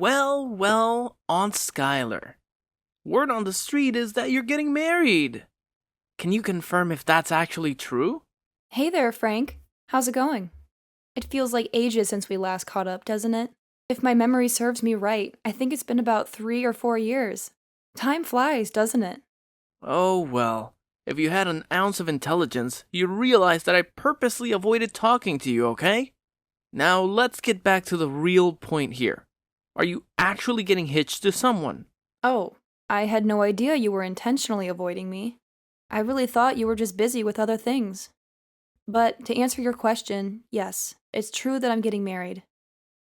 Aunt Skylar. Word on the street is that you're getting married. Can you confirm if that's actually true? Hey there, Frank. How's it going? It feels like ages since we last caught up, doesn't it? If my memory serves me right, I think it's been about 3 or 4 years. Time flies, doesn't it? Oh well, if you had an ounce of intelligence, you'd realize that I purposely avoided talking to you, okay? Now let's get back to the real point here. Are you actually getting hitched to someone? Oh, I had no idea you were intentionally avoiding me. I really thought you were just busy with other things. But to answer your question, yes, it's true that I'm getting married.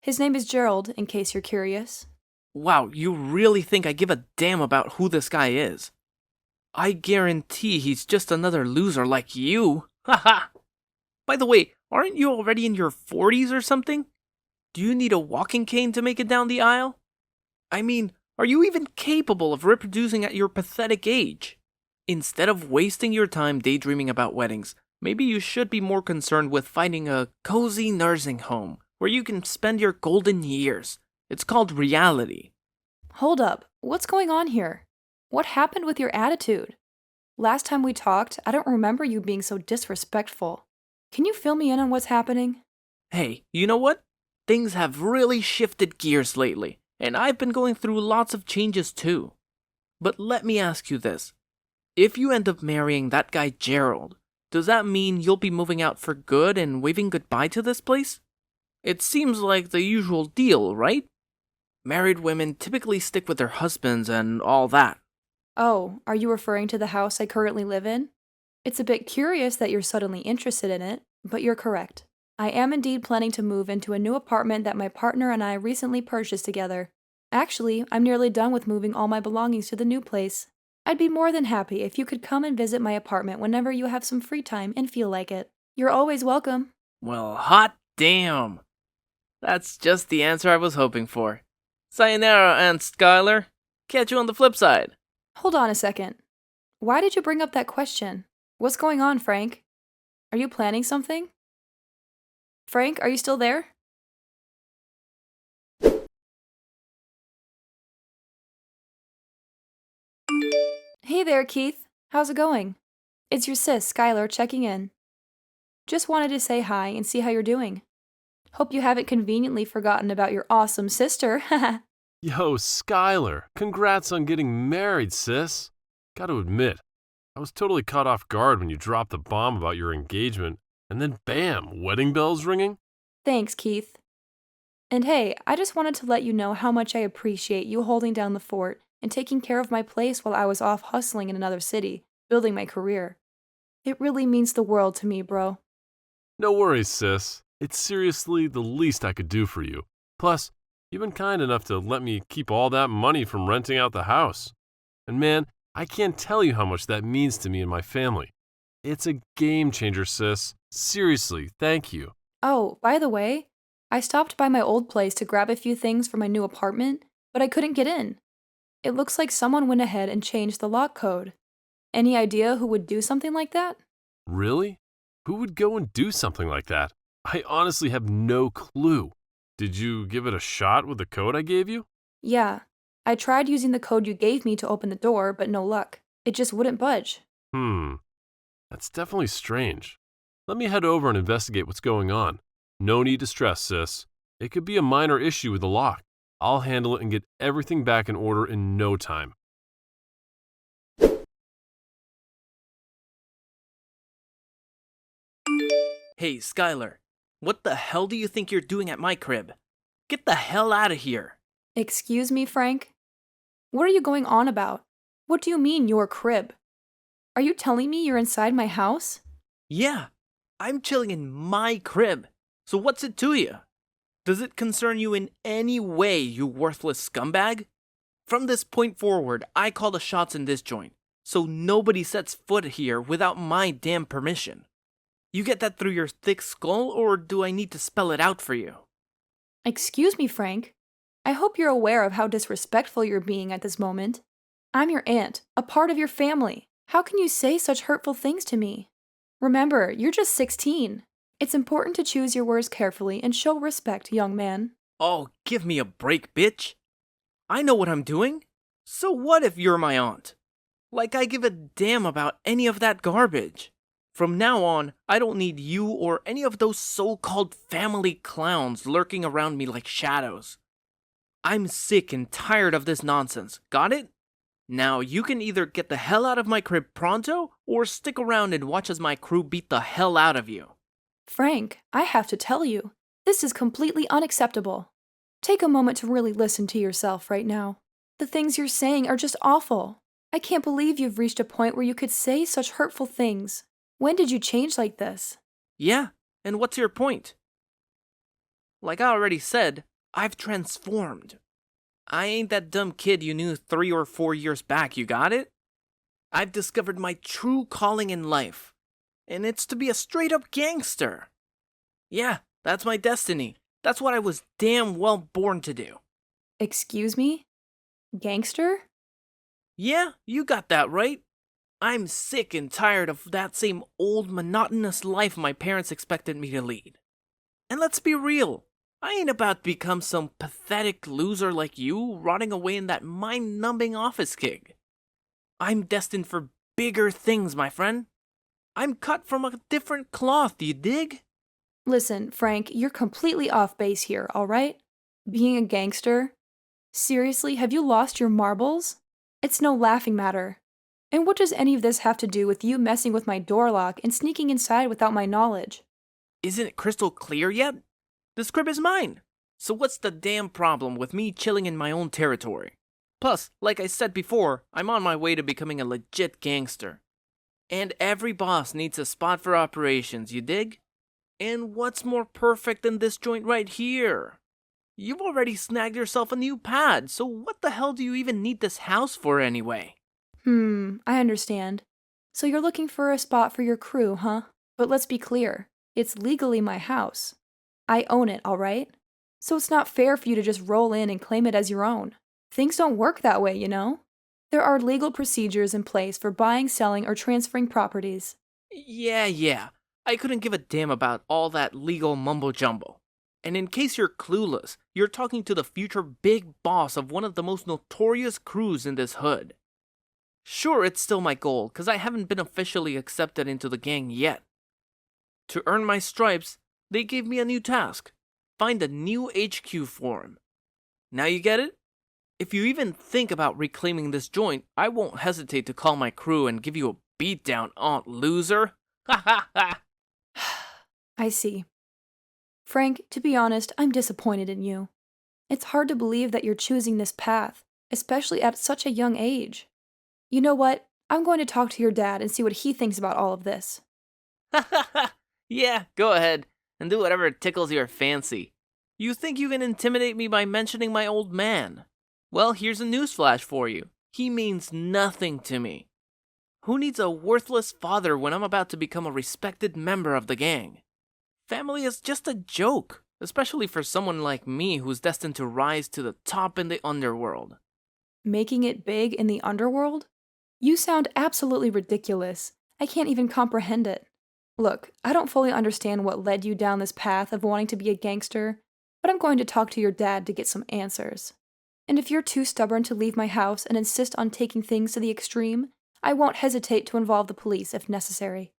His name is Gerald, in case you're curious. Wow, you really think I give a damn about who this guy is? I guarantee he's just another loser like you. Haha! By the way, aren't you already in your 40s or something? Do you need a walking cane to make it down the aisle? I mean, are you even capable of reproducing at your pathetic age? Instead of wasting your time daydreaming about weddings, maybe you should be more concerned with finding a cozy nursing home where you can spend your golden years. It's called reality. Hold up, what's going on here? What happened with your attitude? Last time we talked, I don't remember you being so disrespectful. Can you fill me in on what's happening? Hey, you know what? Things have really shifted gears lately, and I've been going through lots of changes too. But let me ask you this. If you end up marrying that guy Gerald, does that mean you'll be moving out for good and waving goodbye to this place? It seems like the usual deal, right? Married women typically stick with their husbands and all that. Oh, are you referring to the house I currently live in? It's a bit curious that you're suddenly interested in it, but you're correct. I am indeed planning to move into a new apartment that my partner and I recently purchased together. Actually, I'm nearly done with moving all my belongings to the new place. I'd be more than happy if you could come and visit my apartment whenever you have some free time and feel like it. You're always welcome. Well, hot damn. That's just the answer I was hoping for. Sayonara, Aunt Skylar. Catch you on the flip side. Hold on a second. Why did you bring up that question? What's going on, Frank? Are you planning something? Frank, are you still there? Hey there, Keith. How's it going? It's your sis, Skylar, checking in. Just wanted to say hi and see how you're doing. Hope you haven't conveniently forgotten about your awesome sister. Yo, Skylar, congrats on getting married, sis. Gotta admit, I was totally caught off guard when you dropped the bomb about your engagement, and then bam, wedding bells ringing? Thanks, Keith. And hey, I just wanted to let you know how much I appreciate you holding down the fort and taking care of my place while I was off hustling in another city, building my career. It really means the world to me, bro. No worries, sis. It's seriously the least I could do for you. Plus, you've been kind enough to let me keep all that money from renting out the house. And man, I can't tell you how much that means to me and my family. It's a game changer, sis. Seriously, thank you. Oh, by the way, I stopped by my old place to grab a few things for my new apartment, but I couldn't get in. It looks like someone went ahead and changed the lock code. Any idea who would do something like that? Really? Who would go and do something like that? I honestly have no clue. Did you give it a shot with the code I gave you? Yeah, I tried using the code you gave me to open the door, but no luck. It just wouldn't budge. That's definitely strange. Let me head over and investigate what's going on. No need to stress, sis. It could be a minor issue with the lock. I'll handle it and get everything back in order in no time. Hey, Skylar. What the hell do you think you're doing at my crib? Get the hell out of here. Excuse me, Frank? What are you going on about? What do you mean, your crib? Are you telling me you're inside my house? Yeah, I'm chilling in my crib. So what's it to you? Does it concern you in any way, you worthless scumbag? From this point forward, I call the shots in this joint, so nobody sets foot here without my damn permission. You get that through your thick skull, or do I need to spell it out for you? Excuse me, Frank. I hope you're aware of how disrespectful you're being at this moment. I'm your aunt, a part of your family. How can you say such hurtful things to me? Remember, you're just 16. It's important to choose your words carefully and show respect, young man. Oh, give me a break, bitch. I know what I'm doing. So what if you're my aunt? Like I give a damn about any of that garbage. From now on, I don't need you or any of those so-called family clowns lurking around me like shadows. I'm sick and tired of this nonsense, got it? Now you can either get the hell out of my crib pronto, or stick around and watch as my crew beat the hell out of you. Frank, I have to tell you, this is completely unacceptable. Take a moment to really listen to yourself right now. The things you're saying are just awful. I can't believe you've reached a point where you could say such hurtful things. When did you change like this? Yeah, and what's your point? Like I already said, I've transformed. I ain't that dumb kid you knew 3 or 4 years back, you got it? I've discovered my true calling in life, and it's to be a straight-up gangster. Yeah, that's my destiny. That's what I was damn well born to do. Excuse me? Gangster? Yeah, you got that right. I'm sick and tired of that same old monotonous life my parents expected me to lead. And let's be real, I ain't about to become some pathetic loser like you rotting away in that mind-numbing office gig. I'm destined for bigger things, my friend. I'm cut from a different cloth, you dig? Listen, Frank, you're completely off base here, alright? Being a gangster? Seriously, have you lost your marbles? It's no laughing matter. And what does any of this have to do with you messing with my door lock and sneaking inside without my knowledge? Isn't it crystal clear yet? This crib is mine. So what's the damn problem with me chilling in my own territory? Plus, like I said before, I'm on my way to becoming a legit gangster. And every boss needs a spot for operations, you dig? And what's more perfect than this joint right here? You've already snagged yourself a new pad, so what the hell do you even need this house for anyway? I understand. So you're looking for a spot for your crew, huh? But let's be clear, it's legally my house. I own it, alright? So it's not fair for you to just roll in and claim it as your own. Things don't work that way, you know? There are legal procedures in place for buying, selling, or transferring properties. Yeah. I couldn't give a damn about all that legal mumbo-jumbo. And in case you're clueless, you're talking to the future big boss of one of the most notorious crews in this hood. Sure, it's still my goal, because I haven't been officially accepted into the gang yet. To earn my stripes, they gave me a new task. Find a new HQ for him. Now you get it? If you even think about reclaiming this joint, I won't hesitate to call my crew and give you a beatdown, aunt loser. Ha ha ha! I see. Frank, to be honest, I'm disappointed in you. It's hard to believe that you're choosing this path, especially at such a young age. You know what? I'm going to talk to your dad and see what he thinks about all of this. Yeah, go ahead, and do whatever tickles your fancy. You think you can intimidate me by mentioning my old man? Well, here's a newsflash for you. He means nothing to me. Who needs a worthless father when I'm about to become a respected member of the gang? Family is just a joke, especially for someone like me who's destined to rise to the top in the underworld. Making it big in the underworld? You sound absolutely ridiculous. I can't even comprehend it. Look, I don't fully understand what led you down this path of wanting to be a gangster, but I'm going to talk to your dad to get some answers. And if you're too stubborn to leave my house and insist on taking things to the extreme, I won't hesitate to involve the police if necessary.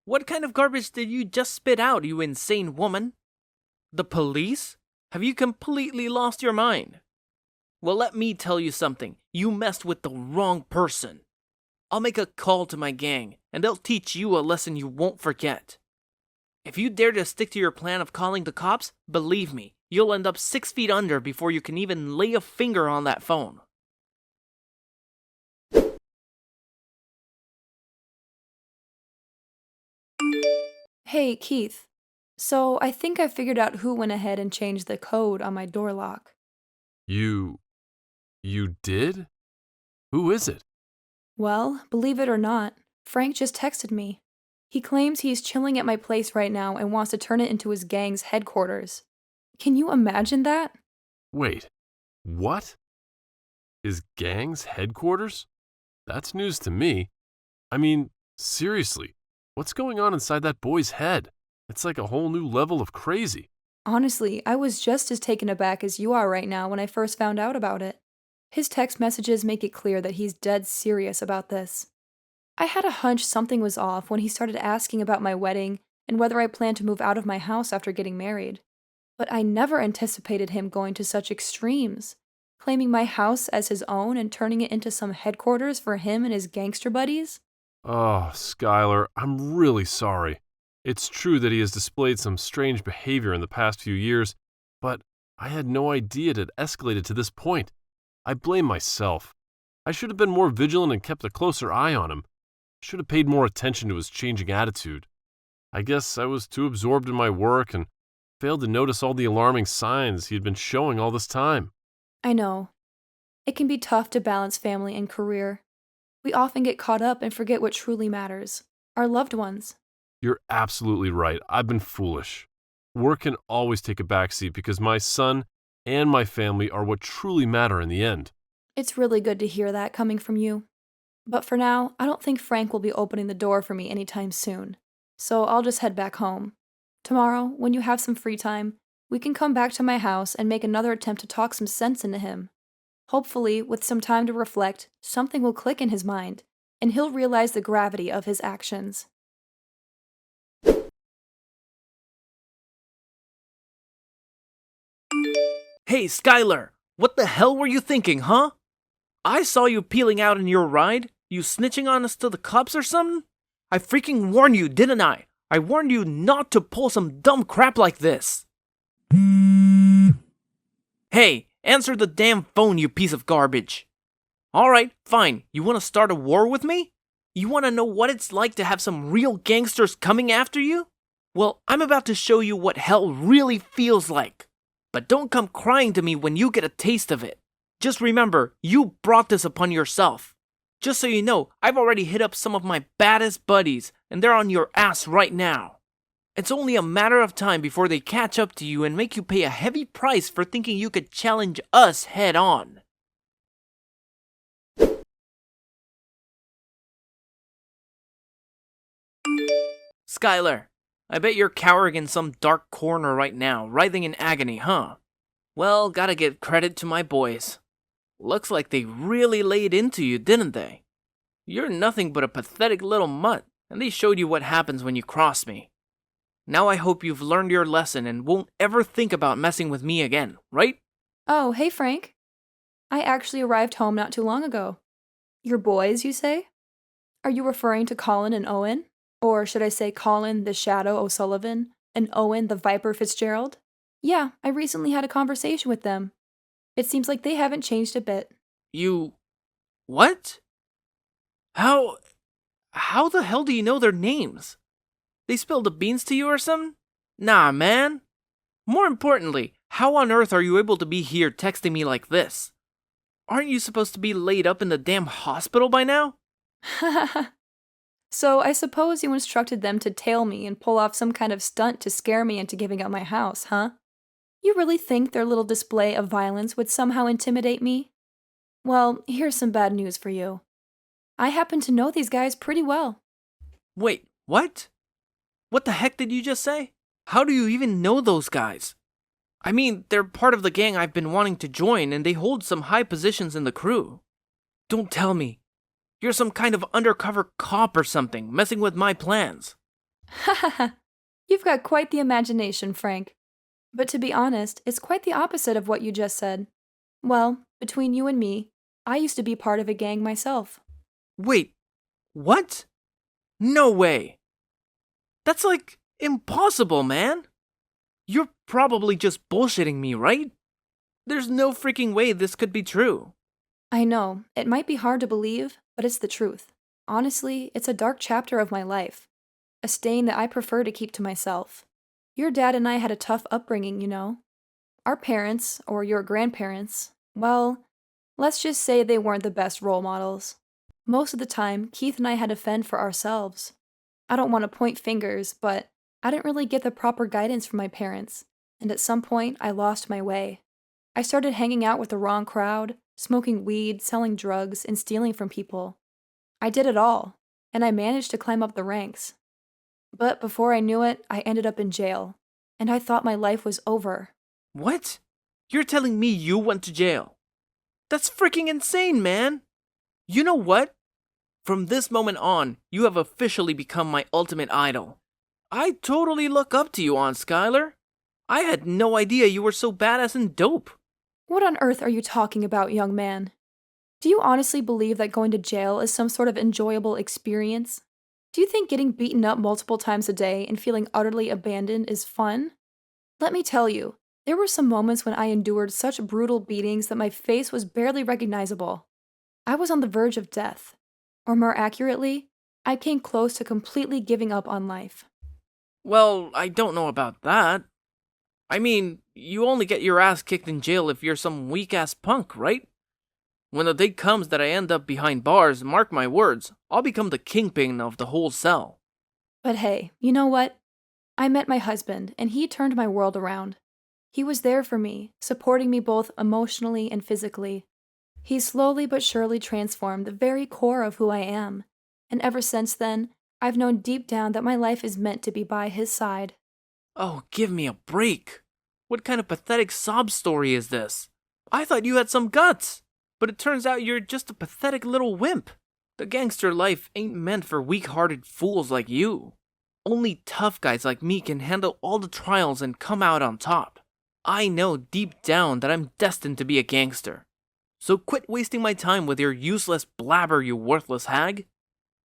What kind of garbage did you just spit out, you insane woman? The police? Have you completely lost your mind? Well, let me tell you something. You messed with the wrong person. I'll make a call to my gang, and they'll teach you a lesson you won't forget. If you dare to stick to your plan of calling the cops, believe me, you'll end up 6 feet under before you can even lay a finger on that phone. Hey, Keith. So I think I figured out who went ahead and changed the code on my door lock. You did? Who is it? Well, believe it or not, Frank just texted me. He claims he's chilling at my place right now and wants to turn it into his gang's headquarters. Can you imagine that? Wait, what? His gang's headquarters? That's news to me. I mean, seriously, what's going on inside that boy's head? It's like a whole new level of crazy. Honestly, I was just as taken aback as you are right now when I first found out about it. His text messages make it clear that he's dead serious about this. I had a hunch something was off when he started asking about my wedding and whether I plan to move out of my house after getting married. But I never anticipated him going to such extremes, claiming my house as his own and turning it into some headquarters for him and his gangster buddies. Oh, Skylar, I'm really sorry. It's true that he has displayed some strange behavior in the past few years, but I had no idea it had escalated to this point. I blame myself. I should have been more vigilant and kept a closer eye on him. Should have paid more attention to his changing attitude. I guess I was too absorbed in my work and failed to notice all the alarming signs he had been showing all this time. I know. It can be tough to balance family and career. We often get caught up and forget what truly matters, our loved ones. You're absolutely right. I've been foolish. Work can always take a backseat because my son and my family are what truly matter in the end. It's really good to hear that coming from you. But for now, I don't think Frank will be opening the door for me anytime soon. So I'll just head back home. Tomorrow, when you have some free time, we can come back to my house and make another attempt to talk some sense into him. Hopefully, with some time to reflect, something will click in his mind, and he'll realize the gravity of his actions. Hey, Skylar, what the hell were you thinking, huh? I saw you peeling out in your ride. You snitching on us to the cops or something? I freaking warned you, didn't I? I warned you not to pull some dumb crap like this. Hey, answer the damn phone, you piece of garbage. Alright, fine. You want to start a war with me? You want to know what it's like to have some real gangsters coming after you? Well, I'm about to show you what hell really feels like. But don't come crying to me when you get a taste of it. Just remember, you brought this upon yourself. Just so you know, I've already hit up some of my baddest buddies, and they're on your ass right now. It's only a matter of time before they catch up to you and make you pay a heavy price for thinking you could challenge us head on. Skylar, I bet you're cowering in some dark corner right now, writhing in agony, huh? Well, gotta give credit to my boys. Looks like they really laid into you, didn't they? You're nothing but a pathetic little mutt, and they showed you what happens when you cross me. Now I hope you've learned your lesson and won't ever think about messing with me again, right? Oh, hey Frank. I actually arrived home not too long ago. Your boys, you say? Are you referring to Colin and Owen? Or should I say Colin the Shadow O'Sullivan and Owen the Viper Fitzgerald? Yeah, I recently had a conversation with them. It seems like they haven't changed a bit. You... what? How the hell do you know their names? They spilled the beans to you or something? Nah, man. More importantly, how on earth are you able to be here texting me like this? Aren't you supposed to be laid up in the damn hospital by now? So I suppose you instructed them to tail me and pull off some kind of stunt to scare me into giving up my house, huh? You really think their little display of violence would somehow intimidate me? Well, here's some bad news for you. I happen to know these guys pretty well. Wait, what? What the heck did you just say? How do you even know those guys? I mean, they're part of the gang I've been wanting to join, and they hold some high positions in the crew. Don't tell me. You're some kind of undercover cop or something, messing with my plans. Hahaha. You've got quite the imagination, Frank. But to be honest, it's quite the opposite of what you just said. Well, between you and me, I used to be part of a gang myself. Wait, what? No way. That's like impossible, man. You're probably just bullshitting me, right? There's no freaking way this could be true. I know, it might be hard to believe, but it's the truth. Honestly, it's a dark chapter of my life. A stain that I prefer to keep to myself. Your dad and I had a tough upbringing, you know. Our parents, or your grandparents, well, let's just say they weren't the best role models. Most of the time, Keith and I had to fend for ourselves. I don't want to point fingers, but I didn't really get the proper guidance from my parents, and at some point, I lost my way. I started hanging out with the wrong crowd, smoking weed, selling drugs, and stealing from people. I did it all, and I managed to climb up the ranks. But before I knew it, I ended up in jail, and I thought my life was over. What? You're telling me you went to jail? That's freaking insane, man! You know what? From this moment on, you have officially become my ultimate idol. I totally look up to you, Aunt Skylar. I had no idea you were so badass and dope. What on earth are you talking about, young man? Do you honestly believe that going to jail is some sort of enjoyable experience? Do you think getting beaten up multiple times a day and feeling utterly abandoned is fun? Let me tell you, there were some moments when I endured such brutal beatings that my face was barely recognizable. I was on the verge of death. Or more accurately, I came close to completely giving up on life. Well, I don't know about that. I mean, you only get your ass kicked in jail if you're some weak-ass punk, right? When the day comes that I end up behind bars, mark my words, I'll become the kingpin of the whole cell. But hey, you know what? I met my husband, and he turned my world around. He was there for me, supporting me both emotionally and physically. He slowly but surely transformed the very core of who I am, and ever since then, I've known deep down that my life is meant to be by his side. Oh, give me a break. What kind of pathetic sob story is this? I thought you had some guts, but it turns out you're just a pathetic little wimp. The gangster life ain't meant for weak-hearted fools like you. Only tough guys like me can handle all the trials and come out on top. I know deep down that I'm destined to be a gangster. So quit wasting my time with your useless blabber, you worthless hag.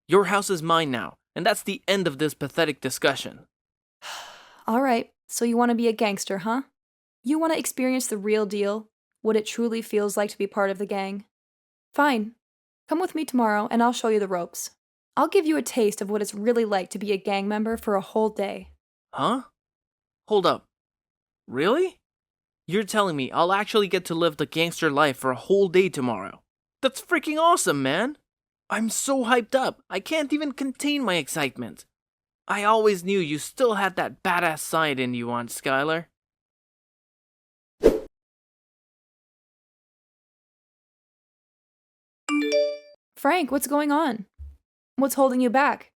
Your house is mine now, and that's the end of this pathetic discussion. All right, so you want to be a gangster, huh? You want to experience the real deal, what it truly feels like to be part of the gang? Fine. Come with me tomorrow, and I'll show you the ropes. I'll give you a taste of what it's really like to be a gang member for a whole day. Huh? Hold up. Really? You're telling me I'll actually get to live the gangster life for a whole day tomorrow? That's freaking awesome, man! I'm so hyped up, I can't even contain my excitement. I always knew you still had that badass side in you, Aunt Skylar. Frank, what's going on? What's holding you back?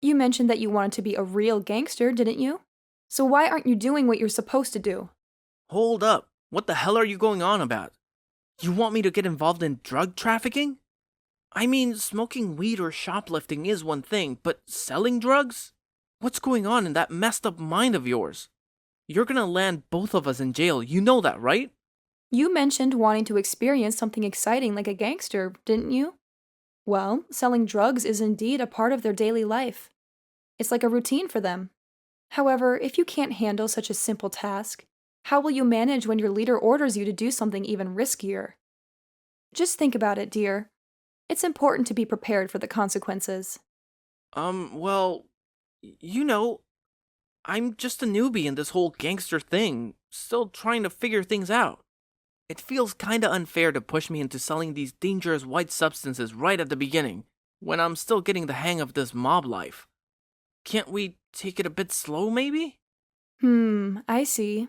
You mentioned that you wanted to be a real gangster, didn't you? So why aren't you doing what you're supposed to do? Hold up, what the hell are you going on about? You want me to get involved in drug trafficking? I mean, smoking weed or shoplifting is one thing, but selling drugs? What's going on in that messed up mind of yours? You're gonna land both of us in jail, you know that, right? You mentioned wanting to experience something exciting like a gangster, didn't you? Well, selling drugs is indeed a part of their daily life. It's like a routine for them. However, if you can't handle such a simple task, how will you manage when your leader orders you to do something even riskier? Just think about it, dear. It's important to be prepared for the consequences. Well, you know, I'm just a newbie in this whole gangster thing, still trying to figure things out. It feels kinda unfair to push me into selling these dangerous white substances right at the beginning, when I'm still getting the hang of this mob life. Can't we take it a bit slow, maybe? I see.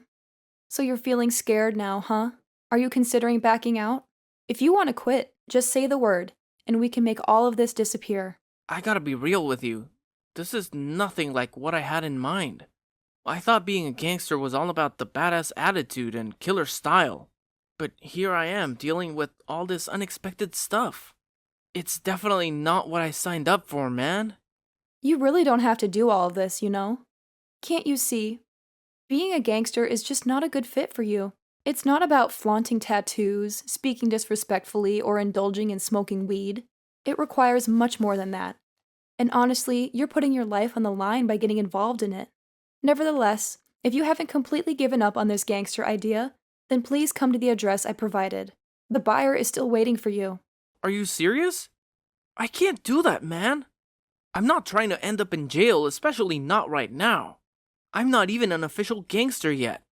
So you're feeling scared now, huh? Are you considering backing out? If you want to quit, just say the word, and we can make all of this disappear. I gotta be real with you. This is nothing like what I had in mind. I thought being a gangster was all about the badass attitude and killer style. But here I am dealing with all this unexpected stuff. It's definitely not what I signed up for, man. You really don't have to do all of this, you know? Can't you see? Being a gangster is just not a good fit for you. It's not about flaunting tattoos, speaking disrespectfully, or indulging in smoking weed. It requires much more than that. And honestly, you're putting your life on the line by getting involved in it. Nevertheless, if you haven't completely given up on this gangster idea, then please come to the address I provided. The buyer is still waiting for you. Are you serious? I can't do that, man. I'm not trying to end up in jail, especially not right now. I'm not even an official gangster yet.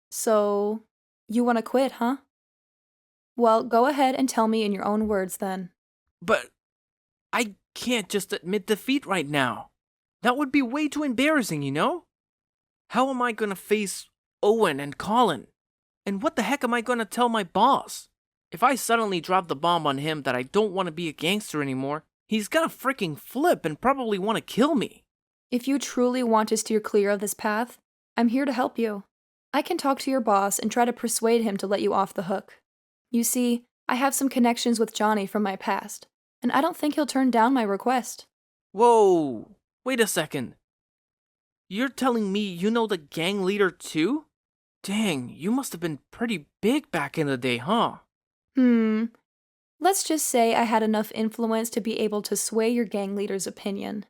So, you want to quit, huh? Well, go ahead and tell me in your own words then. But I can't just admit defeat right now. That would be way too embarrassing, you know? How am I gonna face Owen and Colin? And what the heck am I gonna tell my boss? If I suddenly drop the bomb on him that I don't want to be a gangster anymore, he's gonna freaking flip and probably want to kill me. If you truly want to steer clear of this path, I'm here to help you. I can talk to your boss and try to persuade him to let you off the hook. You see, I have some connections with Johnny from my past, and I don't think he'll turn down my request. Whoa, wait a second. You're telling me you know the gang leader too? Dang, you must have been pretty big back in the day, huh? Let's just say I had enough influence to be able to sway your gang leader's opinion.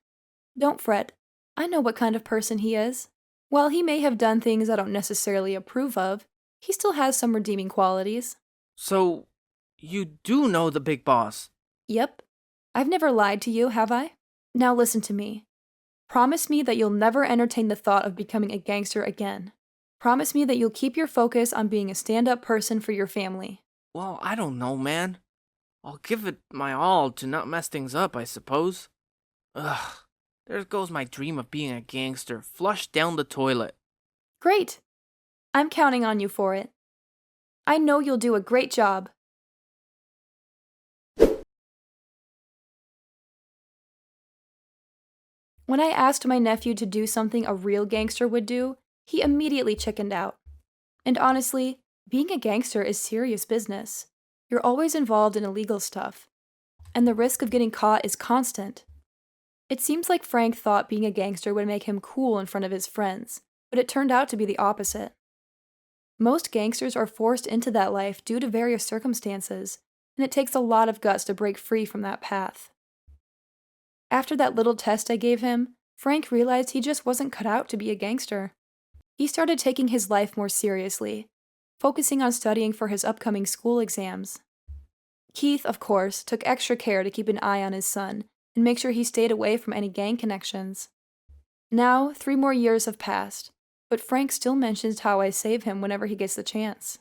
Don't fret. I know what kind of person he is. While he may have done things I don't necessarily approve of, he still has some redeeming qualities. So, you do know the big boss? Yep. I've never lied to you, have I? Now listen to me. Promise me that you'll never entertain the thought of becoming a gangster again. Promise me that you'll keep your focus on being a stand-up person for your family. Well, I don't know, man. I'll give it my all to not mess things up, I suppose. Ugh, there goes my dream of being a gangster, flushed down the toilet. Great! I'm counting on you for it. I know you'll do a great job. When I asked my nephew to do something a real gangster would do, he immediately chickened out. And honestly, being a gangster is serious business. You're always involved in illegal stuff, and the risk of getting caught is constant. It seems like Frank thought being a gangster would make him cool in front of his friends, but it turned out to be the opposite. Most gangsters are forced into that life due to various circumstances, and it takes a lot of guts to break free from that path. After that little test I gave him, Frank realized he just wasn't cut out to be a gangster. He started taking his life more seriously, focusing on studying for his upcoming school exams. Keith, of course, took extra care to keep an eye on his son and make sure he stayed away from any gang connections. Now, 3 more years have passed, but Frank still mentions how I save him whenever he gets the chance.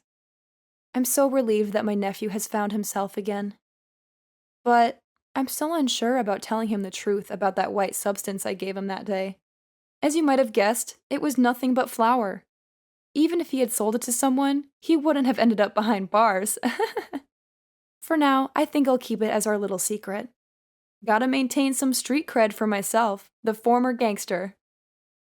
I'm so relieved that my nephew has found himself again. But I'm still unsure about telling him the truth about that white substance I gave him that day. As you might have guessed, it was nothing but flour. Even if he had sold it to someone, he wouldn't have ended up behind bars. For now, I think I'll keep it as our little secret. Gotta maintain some street cred for myself, the former gangster.